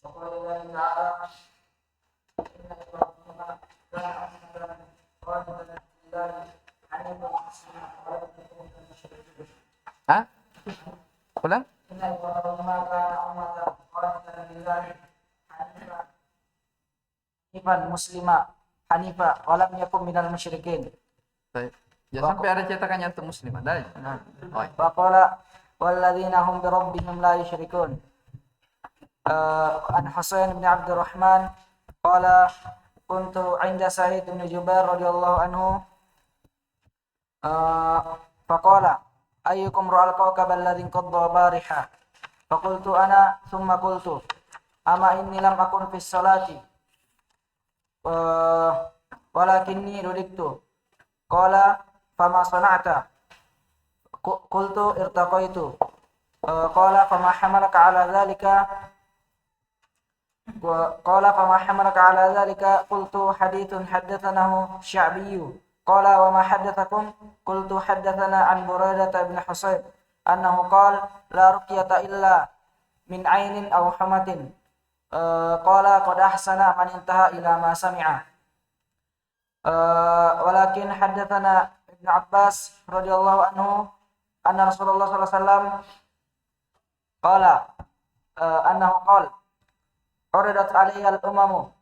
وقال الله تعالى إن إبراهيم كان حنيفا قانتا لله حنيفا مسلما ولم يكن من المشركين. Ulang. إن إبراهيم كان أمة قانتا لله حنيفا مسلما حنيفا ولم يكن من المشركين. Baik. Ya sampai ada cetakannya untuk muslimah. Dah. Oh. Faqala walladzina hum bi rabbihim la yusyrikun. An Husain bin Abdurrahman qala kuntu 'inda Sa'id bin Jubair radhiyallahu anhu faqala ayyukum ra'al kawkab alladhi qadda bariha faqultu ana thumma qultu ama inni lam akun fis salati walakinni rudiktu qala fama sana'ta qultu irtaqaitu qala fama hamalaka ala dhalika qultu hadithun haddathanahu sya'biyyu qala wa ma haddathakum qultu haddathana an Buraidah bin Husayb annahu qala la ruqyata illa min 'ainin aw hamatin qala qad ahsana man intaha ila ma sami'a walakin haddathana Ibn Abbas radhiyallahu anhu anna Rasulullah sallallahu alaihi wasallam qala annahu qala uridat alayya al-umamu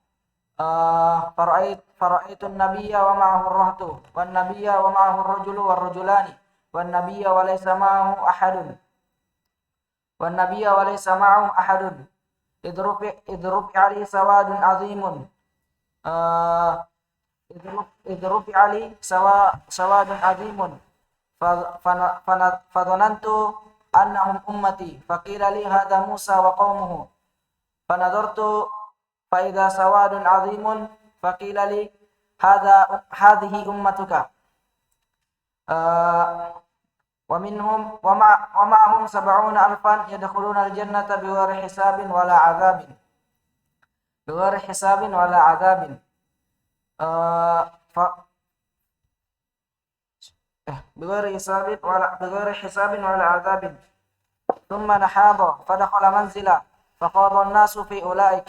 fara'aitu an-nabiyya wa ma'ahu ar-rahtu wan nabiyya wa ma'ahu ar-rajulu war-rajulani wan nabiyya wa laysa ma'ahu ahadun idrufi ali sawadun azimun idrufi ali sawadun azimun fadhanantu annahum ummati faqila li hadha Musa wa qaumuhu fanadhartu fa idza sawadun azimun faqila li hadhihi ummatuka wa minhum wa ma'ahum 70,000 yadkhuluna al-jannata bighairi hisabin wala 'adzabin بغير حساب ولا عذاب ثم نحاض فدخل منزلا فخاض الناس في أولئك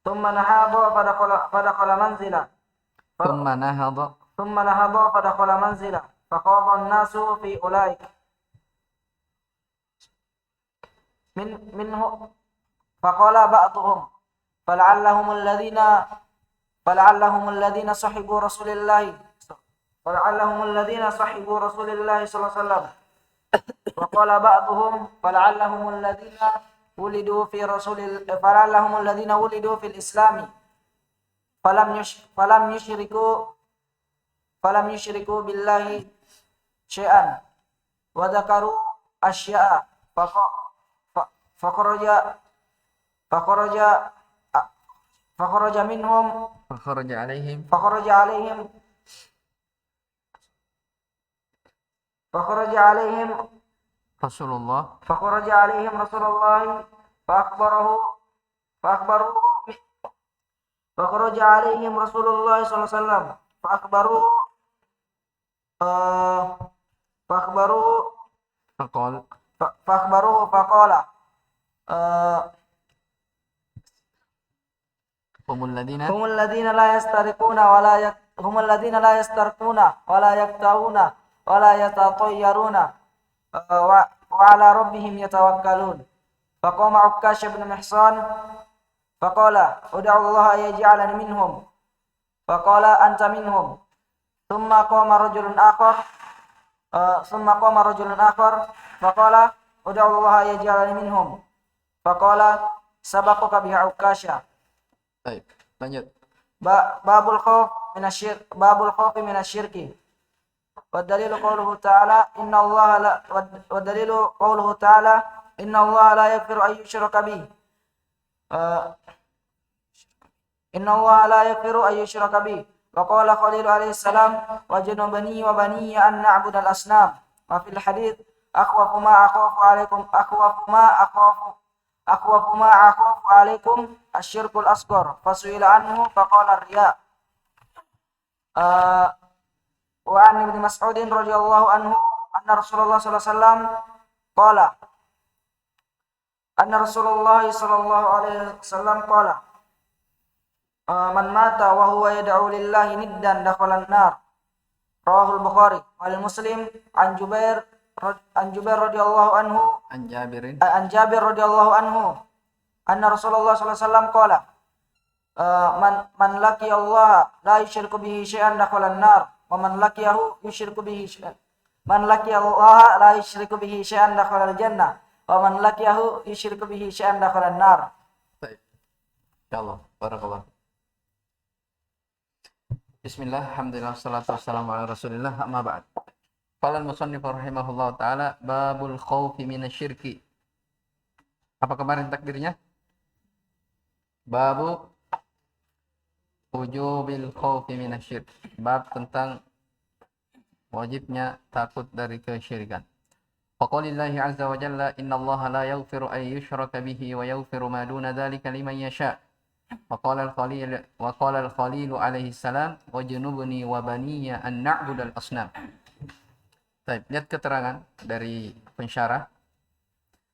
ثم نهض فدخل منزلا فخاض الناس في أولئك منه فقال بعضهم فلعلهم الذين صحبوا رسول الله صلى الله عليه وسلم وقال بعضهم فلعلهم الذين ولدوا في الإسلام فلم يشركوا بالله شيئا وذكروا أشياء فخرج عليهم رسول الله صلى الله عليه وسلم فأخبروه فقال هم الذين لا يسترقون ولا يقطعون ولا يتطيرون وعلى ربهم يتوكلون فقام عكاش بن محصن فقال ادعوا الله أن يجعلني منهم فقال أنت منهم ثم قام رجل آخر فقال ادعوا الله أن يجعلني منهم فقال سبقك بها عكاشة. Baik, lanjut. Babul khawf min asyirki. والدليل قوله تعالى إن الله لا يغفر أن يشرك به وقال خليل عليه السلام وجنبني وبني أن نعبد الأصنام وفي الحديث أخوف ما أخاف عليكم الشرك الأصغر فسئل عنه فقال الرياء. وعن ابن مسعود رضي الله عنه anna Rasulullah sallallahu alaihi wasallam qala anna Rasulullah sallallahu alaihi wasallam qala man mata wa huwa yad'u lillahi niddan dakhala an-nar. Rawahul Bukhari wal Muslim an Jubair radhiyallahu anhu an Jabir radhiyallahu anhu anna Rasulullah sallallahu alaihi wasallam qala man laki Allah la yusyriku bihi syai'an dakhala an-nar wa man laqiyahu yusyriku bihi syai'an man laki Allah la yusyriku bihi syai'an dakhala al-jannah wa man laqiyahu yusyriku bihi syai'an dakhala an-nar. Baik. Insyaallah. Barakallah. Bismillah, alhamdulillah, salatu wassalamu ala rasulillah, amma ba'd. Qala al-musannif rahimahullah ta'ala, babul khawfi minasyirki. Apa kemarin takdirnya? Babu wujubil khawfi minasyirk. Bab tentang wajibnya takut dari kesyirikan. Faqaulillahi azza wa jalla, innallaha la yaghfiru an yushraka bihi wa yaghfiru ma duna dzalika liman yasha'. وقال الخليل عليه السلام وجنبني وبني أن نعبد الأصنام. Baik, lihat keterangan dari pensyarah.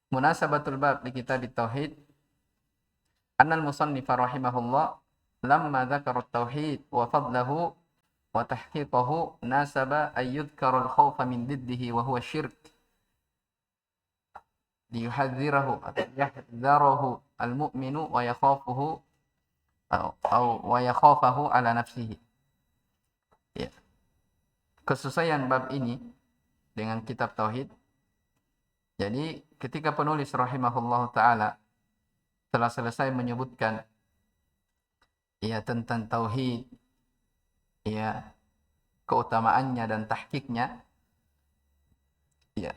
Munasabatul bab di kitab tauhid. Annal musannif rahimahullah lamma dzakara at-tauhid wa fadlahu wa tahqiqahu nasaba ay yudhkara al-khawfa min diddihi wa huwa syirk. Liyuhadzirahu atau yahdharuhu al-mu'minu wa yakhafuhu wa yakhafahu ala nafsihi. Ya. Kesesuaian bab ini dengan kitab tauhid. Jadi ketika penulis rahimahullah taala telah selesai menyebutkan ya tentang tauhid, ya keutamaannya dan tahqiqnya, ya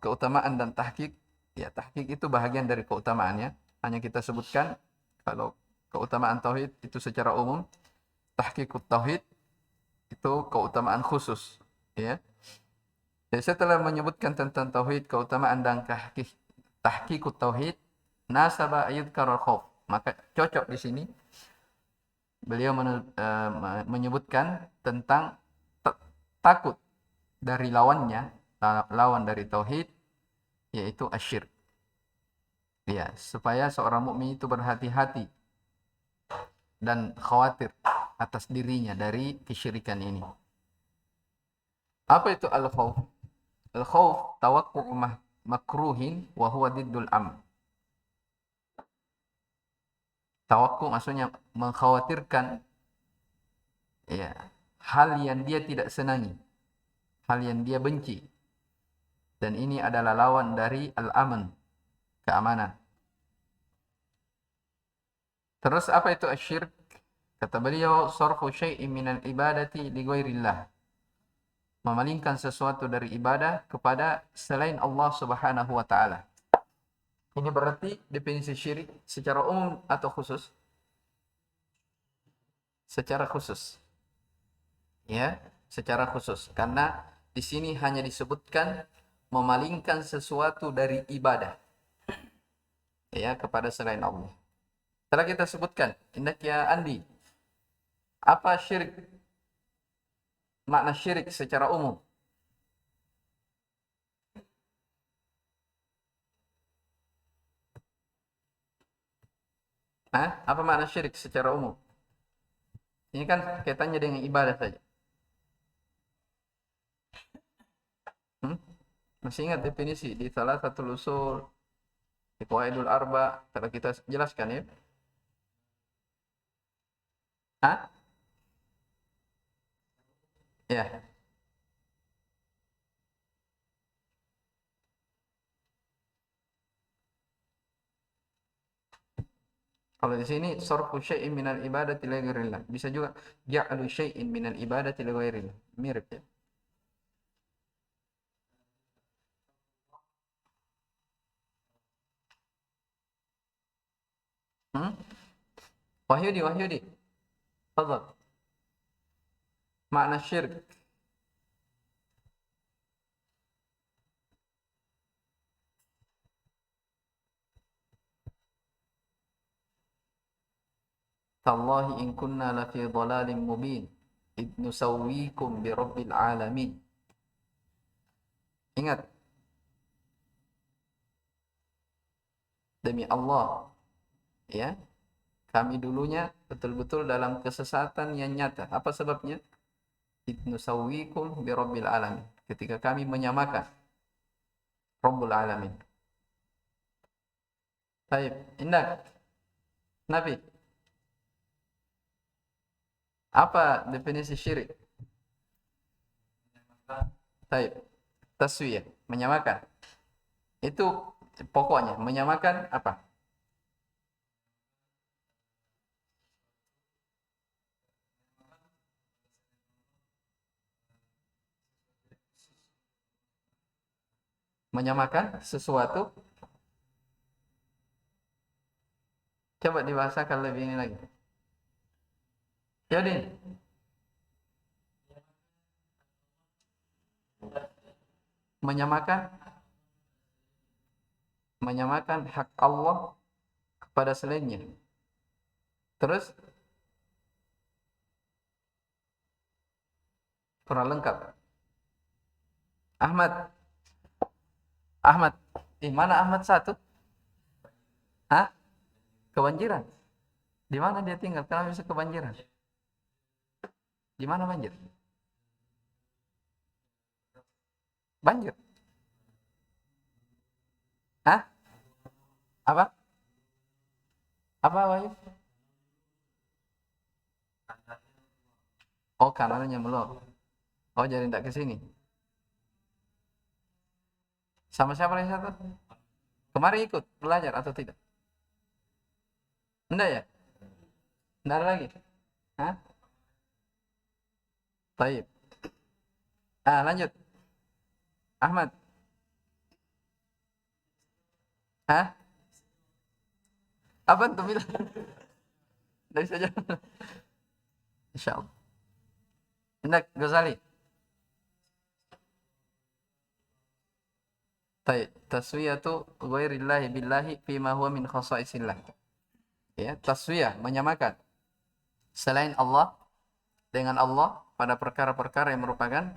keutamaan dan tahqiq, ya tahqiq itu bahagian dari keutamaannya. Hanya kita sebutkan kalau keutamaan tauhid itu secara umum, tahqiqut tauhid itu keutamaan khusus, ya. Jadi setelah menyebutkan tentang tauhid, keutamaan dan tahqiqut tauhid, nasaba yudhkarul khauf. Maka cocok di sini beliau menyebutkan tentang takut dari lawannya, lawan dari tauhid, yaitu asyirk. Ya, supaya seorang mukmin itu berhati-hati dan khawatir atas dirinya dari kesyirikan ini. Apa itu al-khawf? Al-khawf tawakku' makruhin wa huwa diddul am. Tawakku maksudnya mengkhawatirkan ya, hal yang dia tidak senangi, hal yang dia benci. Dan ini adalah lawan dari al-aman, keamanan. Terus apa itu asyirk? Kata beliau, sarfu syai'in minal ibadati li ghairillah. Memalingkan sesuatu dari ibadah kepada selain Allah Subhanahu wa taala. Ini berarti definisi syirik secara umum atau khusus? Secara khusus. Ya, secara khusus. Karena di sini hanya disebutkan memalingkan sesuatu dari ibadah ya kepada selain Allah. Setelah kita sebutkan, indak ya Andi, apa syirik? Makna syirik secara umum. Apa makna syirik secara umum? Ini kan kaitannya dengan ibadah saja. Masih ingat definisi di salah satu usul di Qawaidul Arba telah kita jelaskan ya? Ya. Kalau di sini sarfu syai'in minal ibadati li ghairillah. Bisa juga ja'alu syai'in minal ibadati li ghairillah. Mirip ya. Wahyudi. Tafadhal. Makna syirik. Tallahi in kunna lafi dhalalin mubin id nusawwikum bi rabbil alamin. Ingat, demi Allah, ya, kami dulunya betul-betul dalam kesesatan yang nyata. Apa sebabnya? Nusawwikum bi rabbil alamin. Ketika kami menyamakan Rabbul alamin. Baik, indah. Nabi, apa definisi syirik? Baik, taswiyah, menyamakan. Itu pokoknya, menyamakan apa? Menyamakan sesuatu. Coba dibahasakan lebih ini lagi. Jadi, menyamakan hak Allah kepada selainnya. Terus kurang lengkap. Ahmad, di mana Ahmad satu? Hah? Kebanjiran. Di mana dia tinggal? Kenapa bisa kebanjiran? Di mana banjir? Banjir. Hah? Apa? Apa, Wahyu? Oh, kanalnya meluap. Oh, jadi tidak ke sini. Sama siapa lagi satu? Kemarin ikut belajar atau tidak? Enggak ya? Enggak ada lagi? Hah? Baik. Lanjut. Ahmad. Hah? Apa tuh bilang? Dari saja. Insyaallah. Hendak Ghazali. Baik, taswiyatu ghairillahi billahi fima huwa min khasaisillah. Ya, taswiyah menyamakan selain Allah dengan Allah pada perkara-perkara yang merupakan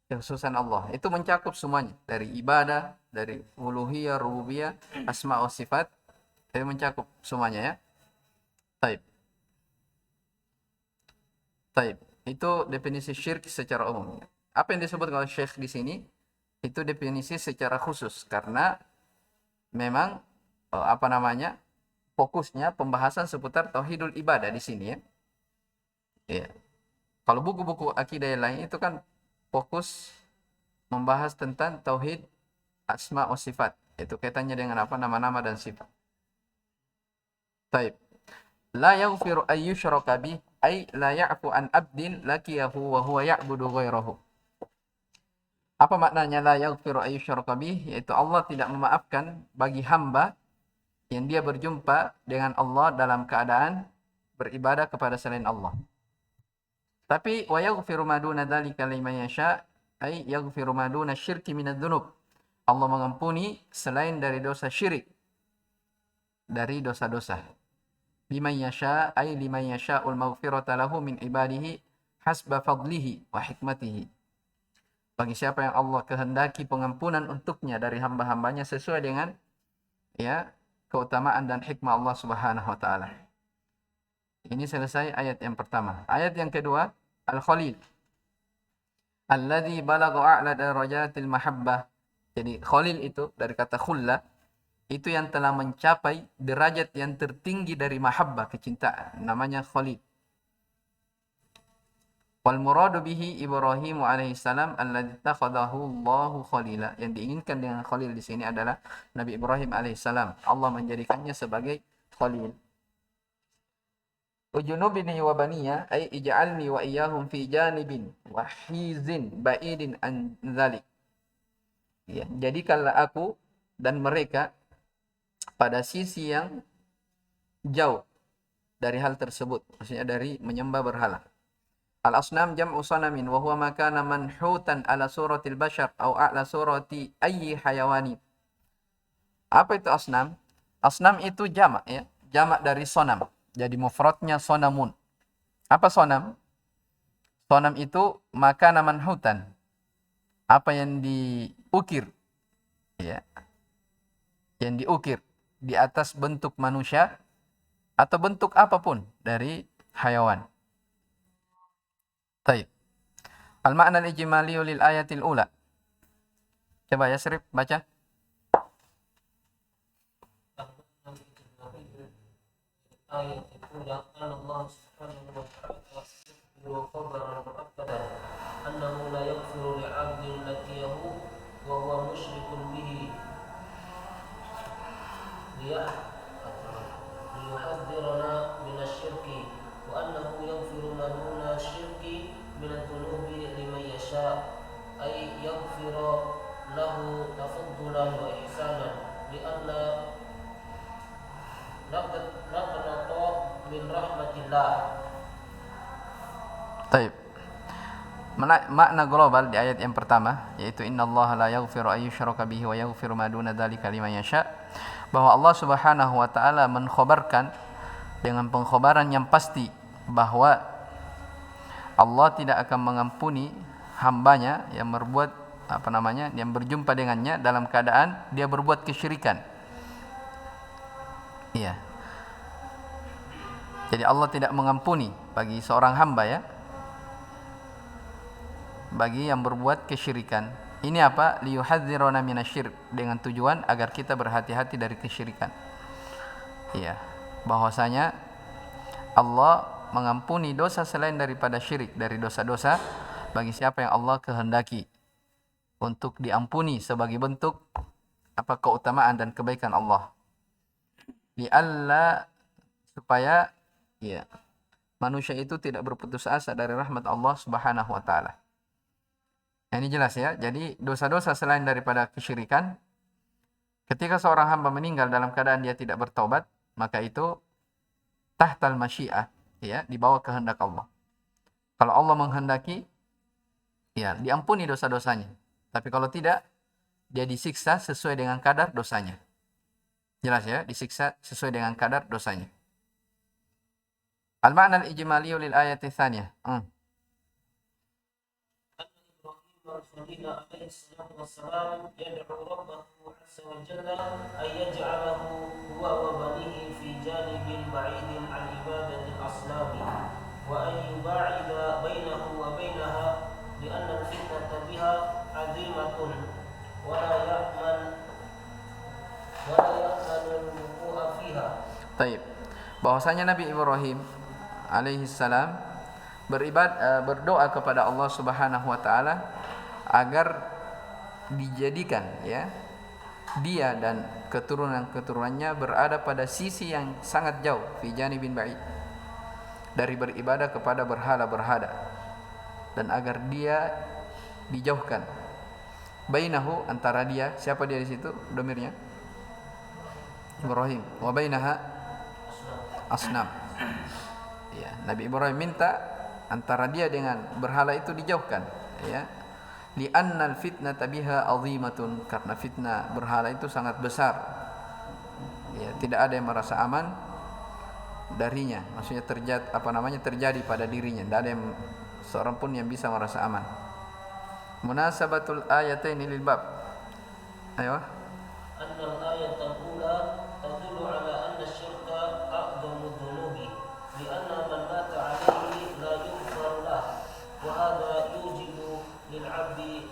kekhususan Allah. Itu mencakup semuanya, dari ibadah, dari uluhiyah, rububiyah, asma wa sifat, itu mencakup semuanya ya. Baik. Baik, itu definisi syirik secara umum. Apa yang disebut oleh Syekh di sini itu definisi secara khusus karena memang fokusnya pembahasan seputar tauhidul ibadah di sini ya. Ya. Kalau buku-buku akidah yang lain itu kan fokus membahas tentang tauhid asma wa sifat. Itu kaitannya dengan apa? Nama-nama dan sifat. Baik. La yaghfiru ay yushraka bih ay la ya'fu an abdin lakiyahu wa huwa ya'budu ghairahu. Apa maknanya la yaghfiru ay yushraka bih? Yaitu Allah tidak memaafkan bagi hamba yang dia berjumpa dengan Allah dalam keadaan beribadah kepada selain Allah. Tapi wa yaghfiru ma duna dzalika liman yasha ay yaghfiru ma duna syirki minadz dzunub. Allah mengampuni selain dari dosa syirik, dari dosa-dosa. Liman yasha ay liman yasha'ul maghfirata lahu min ibadihi hasba fadlihi wa hikmatihi. Bagi siapa yang Allah kehendaki pengampunan untuknya dari hamba-hambanya sesuai dengan ya keutamaan dan hikmah Allah Subhanahu wa taala. Ini selesai ayat yang pertama. Ayat yang kedua, Al-Khalil. Alladzi balagha a'la darajatil mahabbah. Jadi Khalil itu dari kata khulla, itu yang telah mencapai derajat yang tertinggi dari mahabbah, kecintaan. Namanya Khalil. Wal muradu bihi Ibrahim alaihissalam alladzi takhadahu Allahu khalila. Yang diinginkan dengan Khalil di sini adalah Nabi Ibrahim alaihissalam. Allah menjadikannya sebagai Khalil. Ujunubini wa baniya ay ij'alni wa iyyahum fi janibin wa hizin ba'idin an dzalik. Ya, jadikanlah aku dan mereka pada sisi yang jauh dari hal tersebut, maksudnya dari menyembah berhala. Al-asnam jam'u sanamin wa huwa ma kana manhutan ala suratil bashar au ala surati ayyi hayawani. Apa itu asnam? Asnam itu jamak ya, jamak dari sonam. Jadi mufradnya sonamun. Apa sonam? Sonam itu makana manhutan. apa yang diukir, ya, yang diukir di atas bentuk manusia atau bentuk apapun dari hayawan. Baik. Al-ma'na al-ijmali lil ayatil ula. Coba ya Srip baca. Ayat الأولى أن الله سبحانه وتعالى يخبر خبرا مؤكدا أنه لا يغفر لعبد لقيه وهو مشرك به ليحذرنا من الشرك وأنه يغفر ما دون الشرك من الذنوب لمن يشاء أي يغفر له تفضلا وإحسانا لئلا نقنط من رحمة الله. Baik. Makna global di ayat yang pertama yaitu innallaha la yaghfiru ay yushraka bihi wa yaghfiru ma duna dzalika liman yasha, bahwa Allah Subhanahu wa taala mengkhabarkan dengan pengkhabaran yang pasti bahwa Allah tidak akan mengampuni hambanya yang berbuat yang berjumpa dengannya dalam keadaan dia berbuat kesyirikan. Iya. Jadi Allah tidak mengampuni bagi seorang hamba, ya, bagi yang berbuat kesyirikan. Ini apa? Liyuhadziruna minasyirk, dengan tujuan agar kita berhati-hati dari kesyirikan. Iya, bahwasanya Allah mengampuni dosa selain daripada syirik, dari dosa-dosa bagi siapa yang Allah kehendaki untuk diampuni sebagai bentuk keutamaan dan kebaikan Allah. Li'alla, supaya ya manusia itu tidak berputus asa dari rahmat Allah Subhanahu wa taala. Ini jelas ya. Jadi dosa-dosa selain daripada kesyirikan, ketika seorang hamba meninggal dalam keadaan dia tidak bertaubat, maka itu tahtal masyiah, ya, di bawah kehendak Allah. Kalau Allah menghendaki, ya, diampuni dosa-dosanya. Tapi kalau tidak, dia disiksa sesuai dengan kadar dosanya. Jelas ya, disiksa sesuai dengan kadar dosanya. Al-ma'na al-ijmali lil ayati tsaniyah. إبراهيم عليه الصلاة والسلام يدعو ربه عز وجل أن يجعله هو وبنيه في جانب بعيد عن عبادة الأصنام وأن يباعد بينه وبينها لأن الفتنة بها عظيمة ولا يأمن الوقوع فيها. Baik. Bahwasanya Nabi Ibrahim alaihi salam berdoa kepada Allah Subhanahu wa taala agar dijadikan, ya, dia dan keturunan-keturunannya berada pada sisi yang sangat jauh, fi janibin ba'id, dari beribadah kepada berhala-berhala, dan agar dia dijauhkan. Bainahu, antara dia, siapa dia di situ domirnya? Ibrahim. Wa bainaha asnam. Ya, Nabi Ibrahim minta antara dia dengan berhala itu dijauhkan, ya. Li'annal fitnata biha 'azimatun, karena fitnah berhala itu sangat besar. Ya, tidak ada yang merasa aman darinya. Maksudnya terjadi pada dirinya. Tidak ada yang seorang pun yang bisa merasa aman. Munasabatul ayataini lil bab. Ayo. Annal ayatul ula tadullu ala anna syirka a'dhamu dhunubi li'anna man mata 'alaihi la yughfar lah wa hadha yujibu lil 'abdi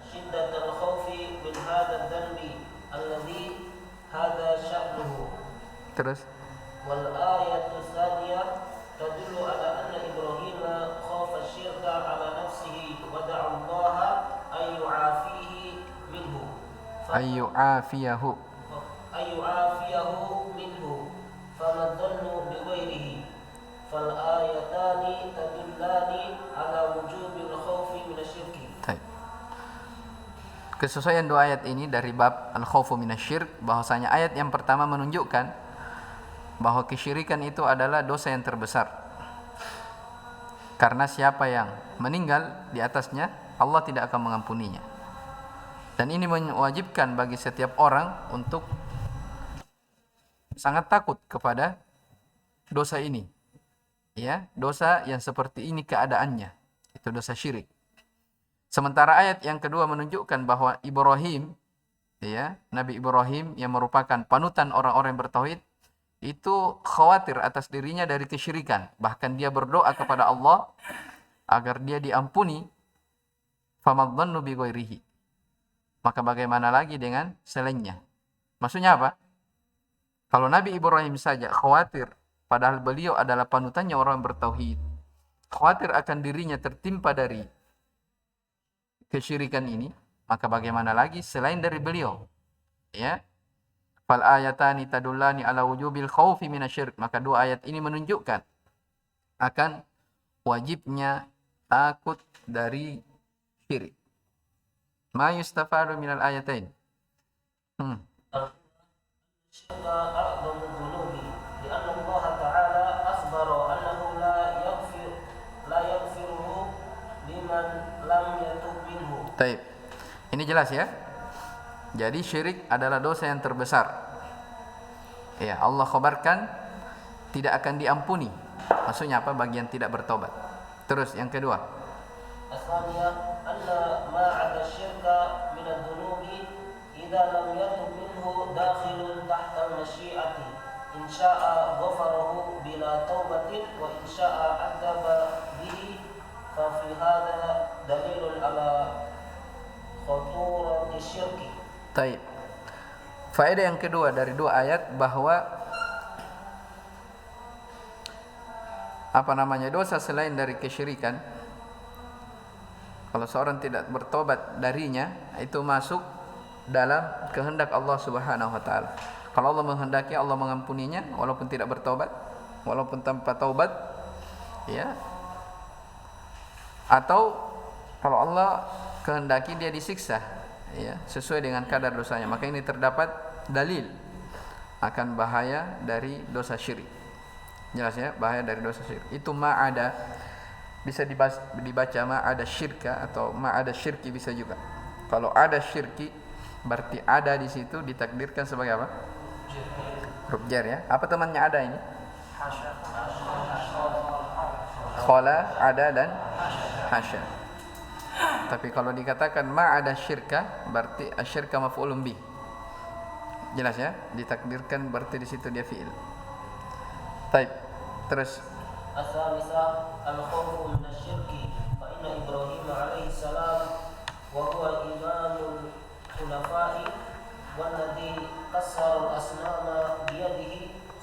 shiddatul khawfi min hadha dhanbi alladhi hadha sya'nuhu. Terus wal ayatu tsaniyah tadullu ala anna Ibrahim khafa syirka ala nafsihi wa da'a Allah ay yu'afihi minhu ayyu'afiyahu minhu fama dhannu bi ghairihi fal ayatani tadullani ala wujubil khawfi min asyirki. Kesesuaian dua ayat ini dari bab al-khawfu minasyirk, bahwasanya ayat yang pertama menunjukkan bahwa kesyirikan itu adalah dosa yang terbesar. Karena siapa yang meninggal di atasnya, Allah tidak akan mengampuninya. Dan ini mewajibkan bagi setiap orang untuk sangat takut kepada dosa ini. ya, dosa yang seperti ini keadaannya. Itu dosa syirik. Sementara ayat yang kedua menunjukkan bahwa Ibrahim, ya, Nabi Ibrahim yang merupakan panutan orang-orang yang bertauhid, itu khawatir atas dirinya dari kesyirikan. Bahkan dia berdoa kepada Allah agar dia diampuni. Famadzannu bi ghairihi. Maka bagaimana lagi dengan selainnya? Maksudnya apa? Kalau Nabi Ibrahim saja khawatir, padahal beliau adalah panutannya orang bertauhid, khawatir akan dirinya tertimpa dari kesyirikan ini, maka bagaimana lagi selain dari beliau? Ya. Fal ayatani tadullani ala wujubil khaufi minasyirik. Maka dua ayat ini menunjukkan akan wajibnya takut dari syirik. Ma yustafadu minal ayatain. الشرك أعظم الذنوب لأن الله تعالى أخبر أنه لا يغفره لمن لم يتب منه. Baik. Ini jelas ya. Jadi syirik adalah dosa yang terbesar. Ya, Allah khabarkan tidak akan diampuni. Maksudnya apa? Bagi yang tidak bertobat. Terus yang kedua. الثانية أن ما عدا الشرك من الذنوب إذا لم يتب منه داخل تحت المشيئة إن شاء غفره بلا توبة وإن شاء عذب به ففي هذا دليل على خطورة الشرك. Baik. Faedah yang kedua dari dua ayat bahwa dosa selain dari kesyirikan, kalau seorang tidak bertobat darinya, itu masuk dalam kehendak Allah Subhanahu wa taala. Kalau Allah menghendaki, Allah mengampuninya walaupun tidak bertobat, walaupun tanpa taubat, ya. Atau kalau Allah kehendaki dia disiksa, ya, sesuai dengan kadar dosanya. Maka ini terdapat dalil akan bahaya dari dosa syirik. Jelas ya, bahaya dari dosa syirik. Itu ma'ada bisa dibaca ma'ada syirka atau ma'ada syirki bisa juga. Kalau ada syirki berarti ada di situ ditakdirkan sebagai apa? Huruf jar ya. Apa temannya ada ini? Khala, ada dan hasya. Tapi kalau dikatakan ma'ada syirka berarti asyirka maf'ulun bih. Jelas ya? Ditakdirkan berarti di situ dia fi'il. Baik. Terus الثالثة الخوف من الشرك فإن إبراهيم عليه السلام وهو إمام الحنفاء والذي كسر الأصنام بيده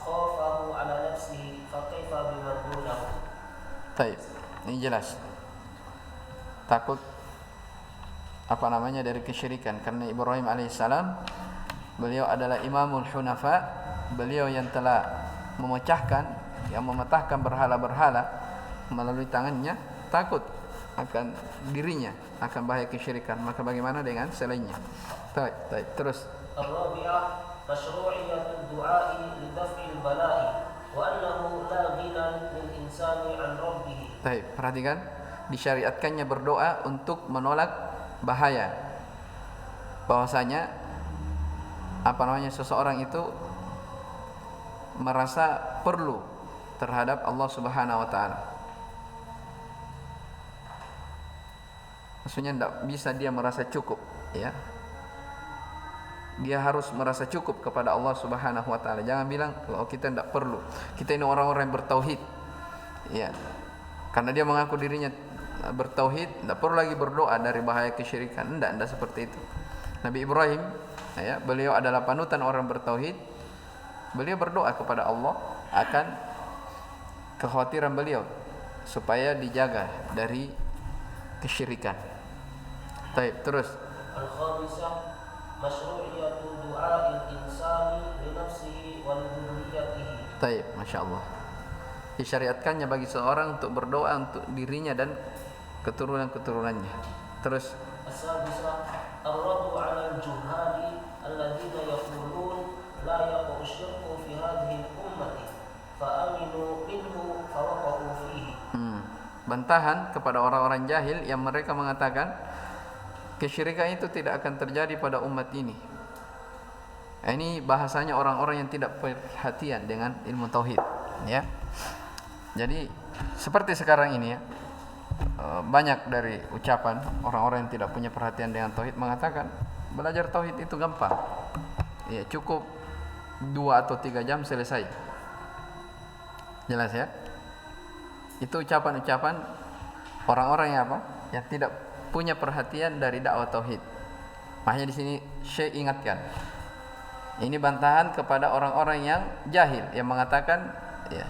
خوفه على نفسه فكيف بمن دونه. Baik. Ini jelas. Takut dari kesyirikan karena Ibrahim alaihissalam beliau adalah imamul hunafa, beliau yang telah mematahkan berhala-berhala melalui tangannya, takut akan dirinya akan bahaya kesyirikan. Maka bagaimana dengan selainnya? Baik. Terus الرابعة مشروعية الدعاء لدفع البلاء وأنه لا غنى للإنسان عن ربه. Baik, perhatikan disyariatkannya berdoa untuk menolak bahaya. Bahwasanya seseorang itu merasa perlu terhadap Allah Subhanahu wa taala. Maksudnya tidak bisa dia merasa cukup, ya. Dia harus merasa cukup kepada Allah Subhanahu wa taala. Jangan bilang, "Oh, kita tidak perlu. Kita ini orang-orang yang bertauhid." Ya. Karena dia mengaku dirinya bertauhid, tidak perlu lagi berdoa dari bahaya kesyirikan. Tidak seperti itu. Nabi Ibrahim, ya, beliau adalah panutan orang bertauhid. Beliau berdoa kepada Allah akan kekhawatiran beliau supaya dijaga dari kesyirikan. Baik, terus. الخامسة مشروعية دعاء الإنسان لنفسه ولذريته. Baik, Masya Allah. Disyariatkannya bagi seorang untuk berdoa untuk dirinya dan keturunan-keturunannya. Terus. السادسة الرد على الجهال الذين يقولون لا يقع الشرك في هذه الأمة فآمنوا منه فوقعوا فيه. Bantahan kepada orang-orang jahil yang mereka mengatakan kesyirikan itu tidak akan terjadi pada umat ini. Ini bahasanya orang-orang yang tidak perhatian dengan ilmu tauhid, ya. Jadi seperti sekarang ini ya, banyak dari ucapan orang-orang yang tidak punya perhatian dengan tauhid mengatakan belajar tauhid itu gampang. Ya, cukup 2 atau 3 jam selesai. Jelas ya? Itu ucapan-ucapan orang-orang yang apa? Yang tidak punya perhatian dari dakwah tauhid. Makanya di sini Syekh ingatkan. Ini bantahan kepada orang-orang yang jahil yang mengatakan ya,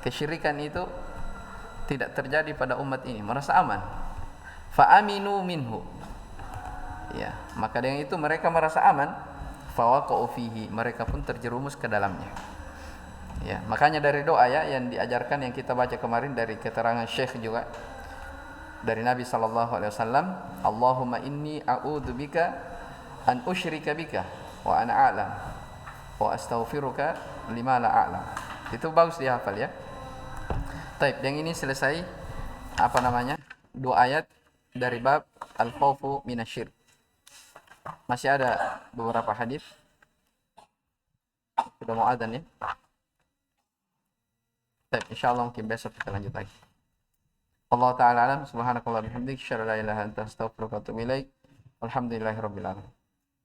kesyirikan itu tidak terjadi pada umat ini, merasa aman. Fa aminu minhu. Ya, maka dengan itu mereka merasa aman, fawaqa'u fihi, mereka pun terjerumus ke dalamnya. Ya, makanya dari doa ya yang diajarkan yang kita baca kemarin dari keterangan Syekh juga dari Nabi sallallahu alaihi wasallam, Allahumma inni a'udzubika an usyrika bika wa ana a'lam wa astaghfiruka lima la a'lam. Itu bagus dihafal ya. Baik, yang ini selesai apa namanya? 2 ayat dari bab al-khaufu minasyirk. Masih ada beberapa hadis. Sudah mau adzan ya. Baik, insyaallah mungkin besok kita lanjut lagi. Allah taala alam, subhanakallah bihamdik, syarra la ilaha anta astaghfiruka wa atubu ilaik. Alhamdulillahirabbil alamin.